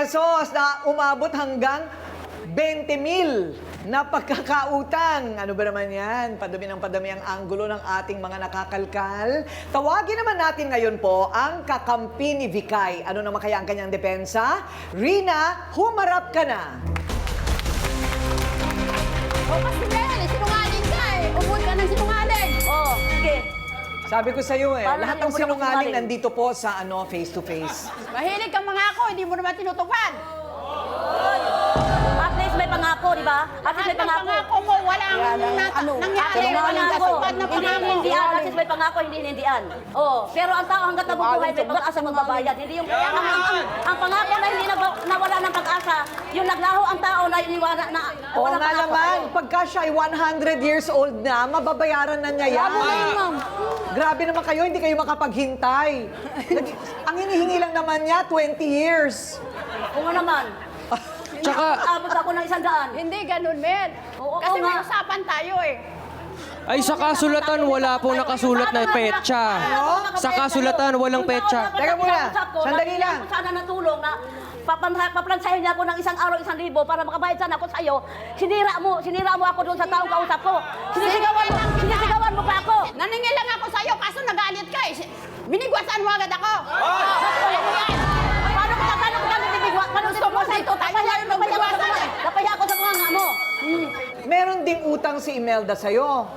Pesos na umabot hanggang 20,000 na pagkakautang. Ano ba naman yan? Padami ng padami ang anggulo ng ating mga nakakalkal. Tawagin naman natin ngayon po ang kakampi ni Vikay. Ano naman kaya ang kanyang depensa? Rina, humarap ka na. O kasi Mel, sinungaling ka eh. Umul ka ng sinungaling. Oh, sige. Sabi ko sa iyo Paano lahat ng natin sinungaling sinungaling? nandito po sa face to face. Mahilig kang mga ako, hindi mo naman tinutupad. At least may pangako, di ba? At least Lahat may ng pangako. pangako mo, walang nangyari. May Walang pangako. kasupad na Hindi pangako. hinindihan. At least may pangako, hindi hinindihan. Oh, pero ang tao hanggat nabubuhay may pag-asa magbabayad. Hindi yung ang pangako na hindi nawala ng pag-asa, yung naglaho ang tao na iniwala na Oo wala nga naman, pagka siya ay 100 years old na, mababayaran na niya yan. Grabe naman kayo, hindi kayo makapaghintay. Ang hinihingi lang naman niya, 20 years. Kung ano naman. Tsaka, Abot ako ng 100. Hindi ganun, Mel. Oo, Kasi oo may nga. usapan tayo eh. ay sa kasulatan wala pong nakasulat na petsa. Sa kasulatan walang petsa. Teka muna, sandali lang. Sana natulong na paplansahin niya ako ng 1 araw, 1,000 para makabayad sana ako sa'yo. Sinira mo ako doon sa taong kausap ko. Sinisigawan mo pa ako. Naningil lang ako sa'yo, kaso nagalit ka eh. Binigwasan mo agad ako. Paano ko kami bibigwa? Paano Gusto mo sa ito, tayo na yung magbiwasan eh. Napaya ako sa mga nga mo. Meron ding utang si Imelda sa'yo.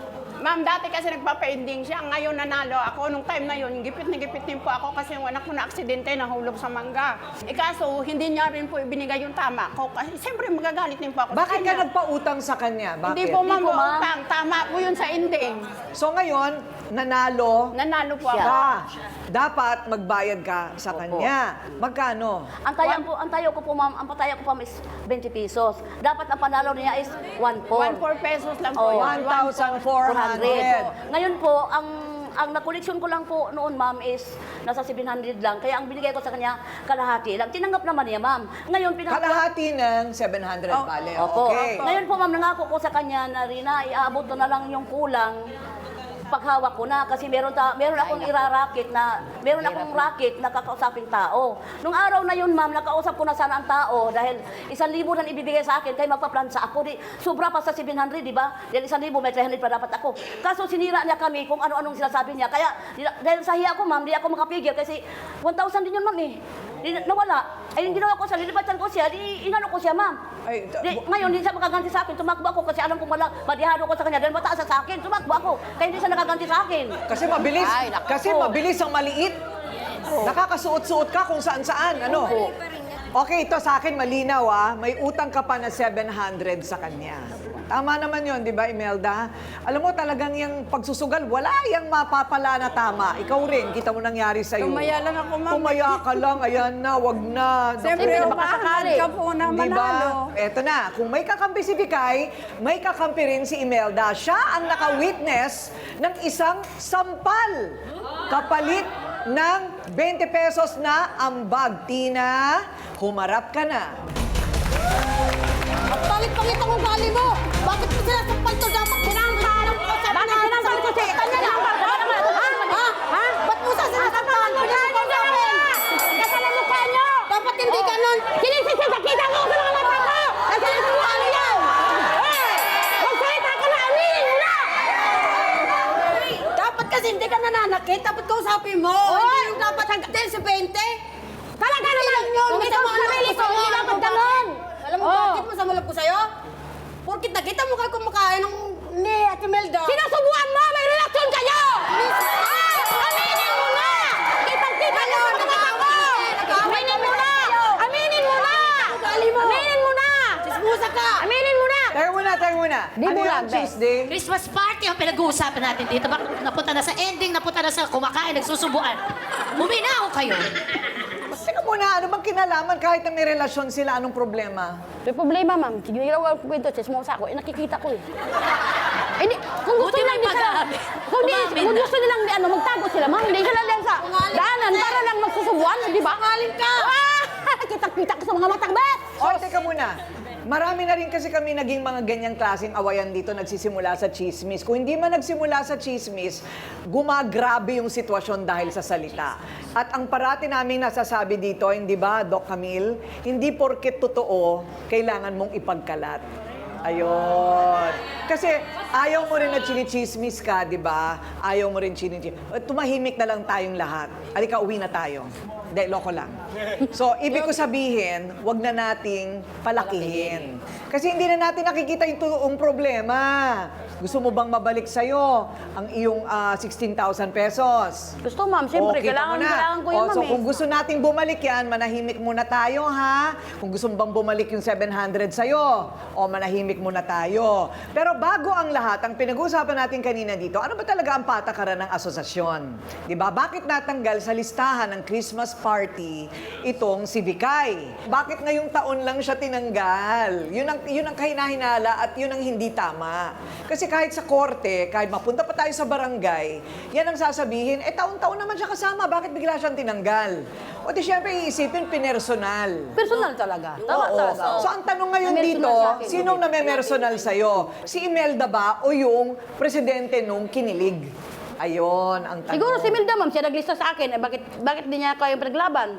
Ma'am, dati kasi nagpapa-ending siya. Ngayon nanalo ako. Nung time na yun, gipit na gipit din po ako kasi yung anak ko na aksidente, nahulog sa mangga. Kaso, hindi niya rin po ibinigay yung tama ko. Kasi siyempre magagalit din po ako sa Bakit ka kanya. nagpautang sa kanya? Bakit? Hindi po, ma'am, Hindi po, ma'am. utang. Tama po yun sa ending. So ngayon, nanalo Nanalo po ako. ka. Dapat magbayad ka sa kanya. Magkano? Ang tayo ko po ma'am, ang pataya ko po is 20 pesos. Dapat ang panalo niya is 1.4. 1,400 pesos lang po Oh, yun. 1,400. Ngayon po, ang nakoleksyon ko lang po noon, ma'am, is nasa 700 lang. Kaya ang binigay ko sa kanya, kalahati lang. Tinanggap naman niya, ma'am. Ngayon, Kalahati ng 700 bale. Opo. Okay. Ngayon po, ma'am, nangako ko sa kanya na Rina, iaabot ko na lang yung kulang paghawak ko na kasi meron akong meron akong racket na kakausaping tao. Nung araw na yun, ma'am, nakausap ko na sana ang tao dahil 1,000 na ibibigay sa akin kaya magpaplansa ako. Sobra pa sa 700, di ba? Dahil 1,000 may 300 pa dapat ako. Kaso sinira niya kami kung ano-anong sinasabi niya. Kaya dahil sa hiya ko, ma'am, di ako makapigil kasi 1,000 din yun, ma'am eh. Nawala. Ay, yung ginawa ko siya, lilipatan ko siya, inano ko siya, ma'am. Ay, Ngayon, hindi siya makaganti sa akin. Tumakbo ako kasi alam kong madihado ko sa kanya dahil mataas sa akin. Tumakbo ako. Kaya hindi siya nakaganti sa akin. Kasi mabilis. Ay, naku. Kasi mabilis ang maliit. Nakakasuot-suot ka kung saan-saan. Ano? Okay, ito sa akin malinaw May utang ka pa na 700 sa kanya. Tama naman yon, di ba, Imelda? Alam mo, talagang yung pagsusugal, wala yung mapapala na tama. Ikaw rin, kita mo nangyari sa'yo. Tumaya lang ako, ma'am. Tumaya ka lang, ayan na, wag na. Siyempre, Naku. umahal ka po na Di ba? manalo. Eto na, kung may kakampi si Vikay, may kakampi rin si Imelda. Siya ang naka-witness ng isang sampal. Kapalit ng 20 pesos na ambag. Tina, humarap ka na. Ang palit-pangit ang ugali mo! Bakit mo sila sa palto dapat pinangharap ko sa Bakit sinasabi ko siya? Kanya lang! Ha? Ba't mo sa sinasapahan mo niya ang pagkain? Kasal ang mukha niyo! Dapat hindi ganon! Sinisisita mo sa mga mata ko! Kasi ano yan? Magsalita ka na! Aminin mo na! Dapat kasi hindi ka nananakit, dapat kausapin mo! Hindi yung dapat hanggang sa 20! Talaga naman! yun! Kung ito ang sarili ko, hindi dapat ganon! Alam mo bakit masama loob ko sa'yo? Porkit nakita mo kayo kumakain ng ni Ate Melda. Sinusubuan mo! May relasyon kayo! Aminin mo na! Kitang-kita niyo sa mga mata ko! Aminin mo na! Aminin mo na! Ugali mo! Aminin mo na! Sismusa ka! Aminin mo na! Teka muna. Di Ano mo yung lang, be. Tuesday? Christmas party ang pinag-uusapan natin dito. Bakit napunta na sa ending, napunta na sa kumakain, nagsusubuan. Huminaw kayo. Teka muna, ano bang kinalaman kahit na may relasyon sila? Anong problema? May problema, ma'am. Ginawa ko kwento, chismosa ko. Nakikita ko eh. Eh, kung gusto Buti nilang may pag-aamin. Umamin kung na. gusto nilang magtago sila, ma'am, hindi sila lang sa daanan para lang magsusubuan, di ba? Ngaling ka! Kita-kita ko sa mga matang, bet! O, teka muna. Marami na rin kasi kami naging mga ganyang klaseng awayan dito nagsisimula sa chismis. Kung hindi man nagsimula sa chismis, gumagrabe yung sitwasyon dahil sa salita. At ang parati namin nasasabi dito, hindi ba, Doc Camille? Hindi porket totoo, kailangan mong ipagkalat. Ayun. Kasi ayaw mo rin na chinichismis ka, di ba? Ayaw mo rin chinichismis. Tumahimik na lang tayong lahat. Halika, uwi na tayo. Hindi, loko lang. So, ibig ko sabihin, wag na nating palakihin. Kasi hindi na natin nakikita yung totoong problema. Gusto mo bang mabalik sa'yo ang iyong 16,000 pesos? Gusto, ma'am. Siyempre, kita mo na. kailangan ko yun, So, ma'am. kung gusto nating bumalik yan, manahimik muna tayo, ha? Kung gusto mo bang bumalik yung 700 sa'yo, o manahimik muna tayo. Pero bago ang lahat, ang pinag-uusapan natin kanina dito, ano ba talaga ang patakaran ng asosasyon? Diba? Bakit natanggal sa listahan ng Christmas party itong si Vikay? Bakit ngayong taon lang siya tinanggal? Yun ang kahinahinala at yun ang hindi tama. Kasi kahit sa korte, kahit mapunta pa tayo sa barangay, yan ang sasabihin, taon-taon naman siya kasama, bakit bigla siyang tinanggal? O di syempre iisipin, pinersonal. Personal talaga. Tama Oo. talaga. So ang tanong ngayon Namersonal dito, sa akin. sinong namemersonal sa'yo? Si Imelda ba o yung presidente nung kinilig? Ayon ang tanong. Siguro si Milda, ma'am, siya naglista sa akin. Bakit di niya kayong pinaglaban?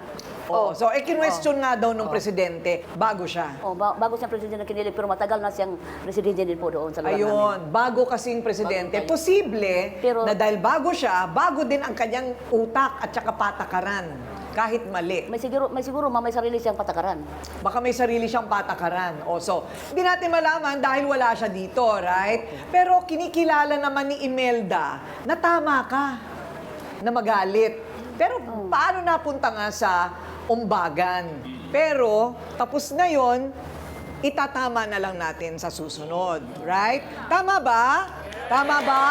Oh, so kinwestiyon nga daw nung presidente bago siya. Oh, bago siyang presidente ng kinilig, pero matagal na siyang presidente din po doon sa lugar namin. Ayun, bago kasing presidente, posible Pero- na dahil bago siya, bago din ang kanyang utak at saka patakaran. Kahit mali. May siguro, ma'am, may sarili siyang patakaran. Baka may sarili siyang patakaran. O, so, hindi natin malaman dahil wala siya dito, right? Pero kinikilala naman ni Imelda na tama ka, na magalit. Pero paano napunta nga sa umbagan? Pero, tapos na yon, itatama na lang natin sa susunod, right? Tama ba? Tama ba?